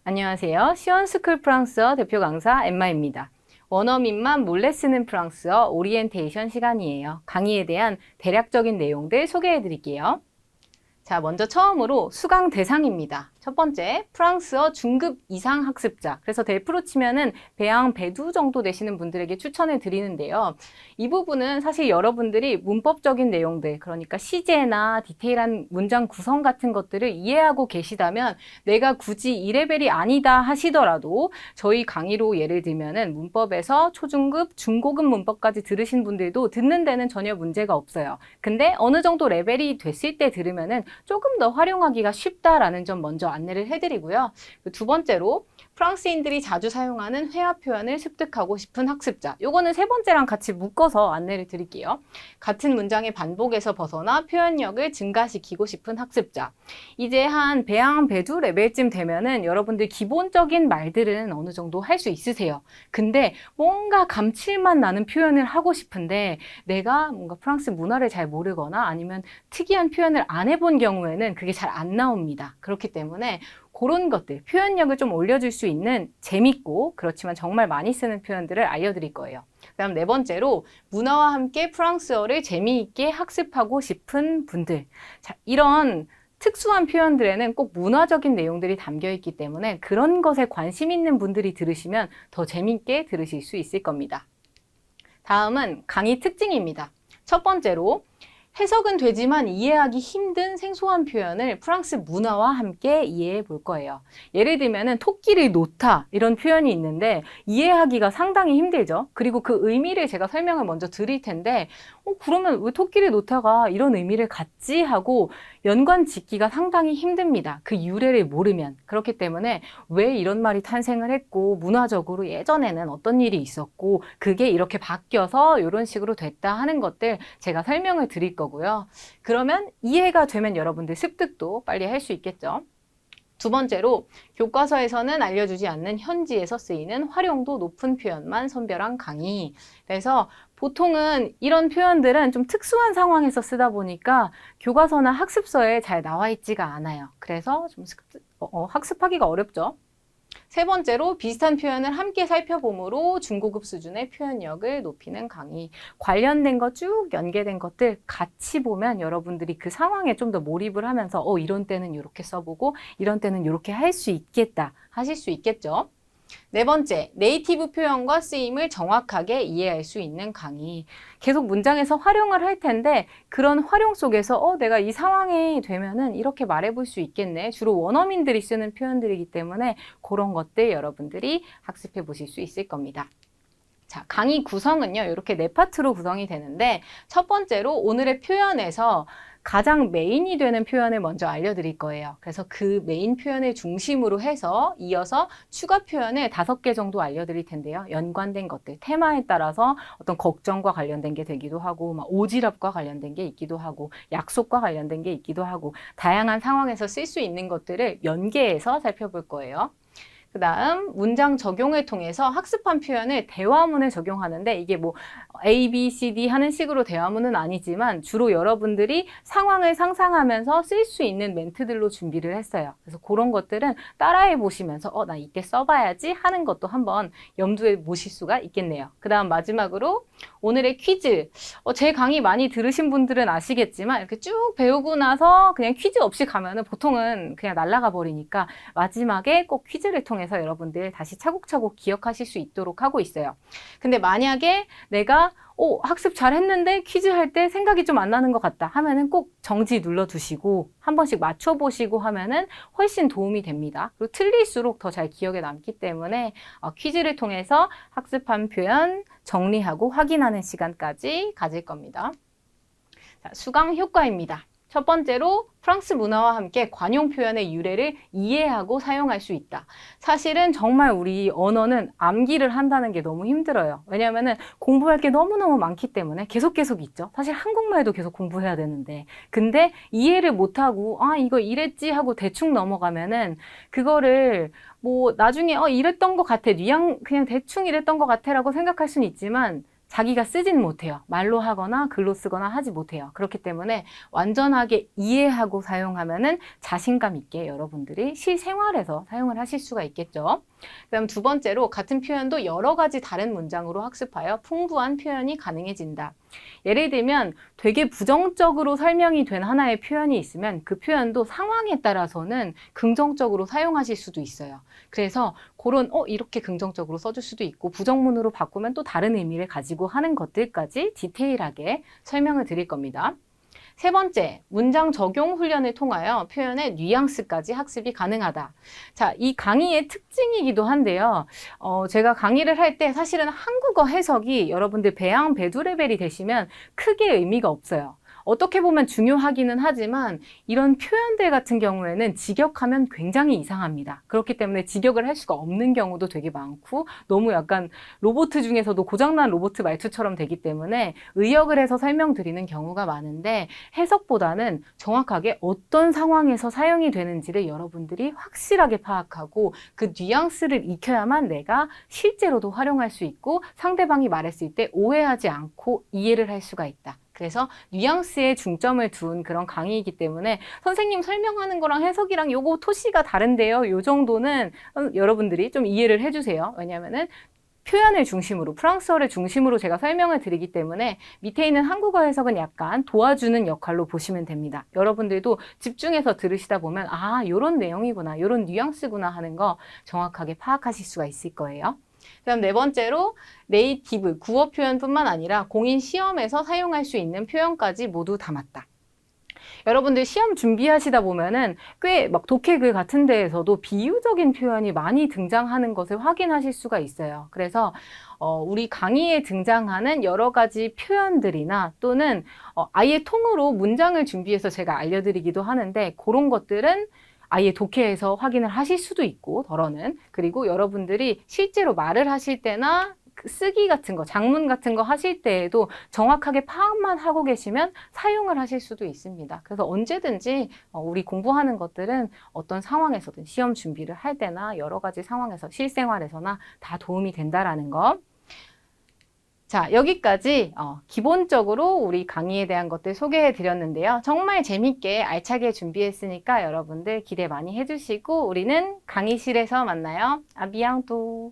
안녕하세요. 시원스쿨 프랑스어 대표 강사 엠마입니다. 원어민만 몰래 쓰는 프랑스어 오리엔테이션 시간이에요. 강의에 대한 대략적인 내용들 소개해 드릴게요. 자, 먼저 처음으로 수강 대상입니다. 첫 번째, 프랑스어 중급 이상 학습자. 그래서 대프로 치면은 배앙, 배두 정도 되시는 분들에게 추천해 드리는데요. 이 부분은 사실 여러분들이 문법적인 내용들, 그러니까 시제나 디테일한 문장 구성 같은 것들을 이해하고 계시다면 내가 굳이 이 레벨이 아니다 하시더라도 저희 강의로 예를 들면은 문법에서 초중급, 중고급 문법까지 들으신 분들도 듣는 데는 전혀 문제가 없어요. 근데 어느 정도 레벨이 됐을 때 들으면은 조금 더 활용하기가 쉽다라는 점 먼저 안내를 해드리고요. 두 번째로 프랑스인들이 자주 사용하는 회화 표현을 습득하고 싶은 학습자. 요거는 세 번째랑 같이 묶어서 안내를 드릴게요. 같은 문장의 반복에서 벗어나 표현력을 증가시키고 싶은 학습자. 이제 한 배양, 배두 레벨쯤 되면은 여러분들 기본적인 말들은 어느 정도 할 수 있으세요. 근데 뭔가 감칠맛 나는 표현을 하고 싶은데 내가 뭔가 프랑스 문화를 잘 모르거나 아니면 특이한 표현을 안 해본 경우에는 그게 잘 안 나옵니다. 그렇기 때문에 그런 것들, 표현력을 좀 올려줄 수 있는 재밌고 그렇지만 정말 많이 쓰는 표현들을 알려드릴 거예요. 그다음 네 번째로 문화와 함께 프랑스어를 재미있게 학습하고 싶은 분들. 자, 이런 특수한 표현들에는 꼭 문화적인 내용들이 담겨 있기 때문에 그런 것에 관심 있는 분들이 들으시면 더 재미있게 들으실 수 있을 겁니다. 다음은 강의 특징입니다. 첫 번째로 해석은 되지만 이해하기 힘든 생소한 표현을 프랑스 문화와 함께 이해해 볼 거예요. 예를 들면은 토끼를 놓다 이런 표현이 있는데 이해하기가 상당히 힘들죠. 그리고 그 의미를 제가 설명을 먼저 드릴 텐데 그러면 왜 토끼를 놓다가 이런 의미를 갖지 하고 연관 짓기가 상당히 힘듭니다. 그 유래를 모르면. 그렇기 때문에 왜 이런 말이 탄생을 했고 문화적으로 예전에는 어떤 일이 있었고 그게 이렇게 바뀌어서 이런 식으로 됐다 하는 것들 제가 설명을 드릴 거고요. 그러면 이해가 되면 여러분들 습득도 빨리 할 수 있겠죠. 두 번째로 교과서에서는 알려주지 않는 현지에서 쓰이는 활용도 높은 표현만 선별한 강의. 그래서 보통은 이런 표현들은 좀 특수한 상황에서 쓰다 보니까 교과서나 학습서에 잘 나와 있지가 않아요. 그래서 좀 학습하기가 어렵죠. 세 번째로 비슷한 표현을 함께 살펴보므로 중고급 수준의 표현력을 높이는 강의. 관련된 거 쭉 연계된 것들 같이 보면 여러분들이 그 상황에 좀 더 몰입을 하면서 이런 때는 이렇게 써보고 이런 때는 이렇게 할 수 있겠다 하실 수 있겠죠. 네 번째, 네이티브 표현과 쓰임을 정확하게 이해할 수 있는 강의. 계속 문장에서 활용을 할 텐데 그런 활용 속에서 내가 이 상황이 되면은 이렇게 말해볼 수 있겠네. 주로 원어민들이 쓰는 표현들이기 때문에 그런 것들 여러분들이 학습해 보실 수 있을 겁니다. 자, 강의 구성은요, 이렇게 네 파트로 구성이 되는데 첫 번째로 오늘의 표현에서 가장 메인이 되는 표현을 먼저 알려드릴 거예요. 그래서 그 메인 표현을 중심으로 해서 이어서 추가 표현을 5개 정도 알려드릴 텐데요. 연관된 것들, 테마에 따라서 어떤 걱정과 관련된 게 되기도 하고, 막 오지랖과 관련된 게 있기도 하고, 약속과 관련된 게 있기도 하고, 다양한 상황에서 쓸 수 있는 것들을 연계해서 살펴볼 거예요. 그 다음 문장 적용을 통해서 학습한 표현을 대화문에 적용하는데 이게 뭐 A, B, C, D 하는 식으로 대화문은 아니지만 주로 여러분들이 상황을 상상하면서 쓸 수 있는 멘트들로 준비를 했어요. 그래서 그런 것들은 따라해 보시면서 나 이때 써봐야지 하는 것도 한번 염두에 모실 수가 있겠네요. 그 다음 마지막으로 오늘의 퀴즈. 제 강의 많이 들으신 분들은 아시겠지만 이렇게 쭉 배우고 나서 그냥 퀴즈 없이 가면은 보통은 그냥 날아가 버리니까 마지막에 꼭 퀴즈를 통해서 여러분들 다시 차곡차곡 기억하실 수 있도록 하고 있어요. 근데 만약에 내가 학습 잘 했는데 퀴즈 할 때 생각이 좀 안 나는 것 같다 하면은 꼭 정지 눌러두시고 한 번씩 맞춰보시고 하면은 훨씬 도움이 됩니다. 그리고 틀릴수록 더 잘 기억에 남기 때문에 퀴즈를 통해서 학습한 표현 정리하고 확인하는 시간까지 가질 겁니다. 자, 수강 효과입니다. 첫 번째로 프랑스 문화와 함께 관용 표현의 유래를 이해하고 사용할 수 있다. 사실은 정말 우리 언어는 암기를 한다는 게 너무 힘들어요. 왜냐하면 공부할 게 너무너무 많기 때문에 계속 있죠. 사실 한국말도 계속 공부해야 되는데. 근데 이해를 못하고 이거 이랬지 하고 대충 넘어가면은 그거를 뭐 나중에 이랬던 것 같아. 그냥 대충 이랬던 것 같아 라고 생각할 수는 있지만 자기가 쓰진 못해요. 말로 하거나 글로 쓰거나 하지 못해요. 그렇기 때문에 완전하게 이해하고 사용하면은 자신감 있게 여러분들이 실생활에서 사용을 하실 수가 있겠죠. 그다음 두 번째로 같은 표현도 여러 가지 다른 문장으로 학습하여 풍부한 표현이 가능해진다. 예를 들면 되게 부정적으로 설명이 된 하나의 표현이 있으면 그 표현도 상황에 따라서는 긍정적으로 사용하실 수도 있어요. 그래서 그런 이렇게 긍정적으로 써줄 수도 있고 부정문으로 바꾸면 또 다른 의미를 가지고 하는 것들까지 디테일하게 설명을 드릴 겁니다. 세 번째, 문장 적용 훈련을 통하여 표현의 뉘앙스까지 학습이 가능하다. 자, 이 강의의 특징이기도 한데요. 제가 강의를 할 때 사실은 한국어 해석이 여러분들 배양 배두 레벨이 되시면 크게 의미가 없어요. 어떻게 보면 중요하기는 하지만 이런 표현들 같은 경우에는 직역하면 굉장히 이상합니다. 그렇기 때문에 직역을 할 수가 없는 경우도 되게 많고 너무 약간 로봇 중에서도 고장난 로봇 말투처럼 되기 때문에 의역을 해서 설명드리는 경우가 많은데 해석보다는 정확하게 어떤 상황에서 사용이 되는지를 여러분들이 확실하게 파악하고 그 뉘앙스를 익혀야만 내가 실제로도 활용할 수 있고 상대방이 말했을 때 오해하지 않고 이해를 할 수가 있다. 그래서 뉘앙스에 중점을 둔 그런 강의이기 때문에 선생님 설명하는 거랑 해석이랑 요거 토시가 다른데요. 요 정도는 여러분들이 좀 이해를 해주세요. 왜냐면은 표현을 중심으로, 프랑스어를 중심으로 제가 설명을 드리기 때문에 밑에 있는 한국어 해석은 약간 도와주는 역할로 보시면 됩니다. 여러분들도 집중해서 들으시다 보면 요런 내용이구나, 요런 뉘앙스구나 하는 거 정확하게 파악하실 수가 있을 거예요. 그다음 네 번째로 네이티브, 구어 표현뿐만 아니라 공인 시험에서 사용할 수 있는 표현까지 모두 담았다. 여러분들 시험 준비하시다 보면은 꽤 막 독해글 같은 데에서도 비유적인 표현이 많이 등장하는 것을 확인하실 수가 있어요. 그래서 우리 강의에 등장하는 여러 가지 표현들이나 또는 아예 통으로 문장을 준비해서 제가 알려드리기도 하는데 그런 것들은 아예 독해에서 확인을 하실 수도 있고 덜어는 그리고 여러분들이 실제로 말을 하실 때나 쓰기 같은 거, 장문 같은 거 하실 때에도 정확하게 파악만 하고 계시면 사용을 하실 수도 있습니다. 그래서 언제든지 우리 공부하는 것들은 어떤 상황에서든 시험 준비를 할 때나 여러 가지 상황에서 실생활에서나 다 도움이 된다라는 거. 자, 여기까지 기본적으로 우리 강의에 대한 것들 소개해 드렸는데요. 정말 재밌게 알차게 준비했으니까 여러분들 기대 많이 해주시고 우리는 강의실에서 만나요. 아비앙또.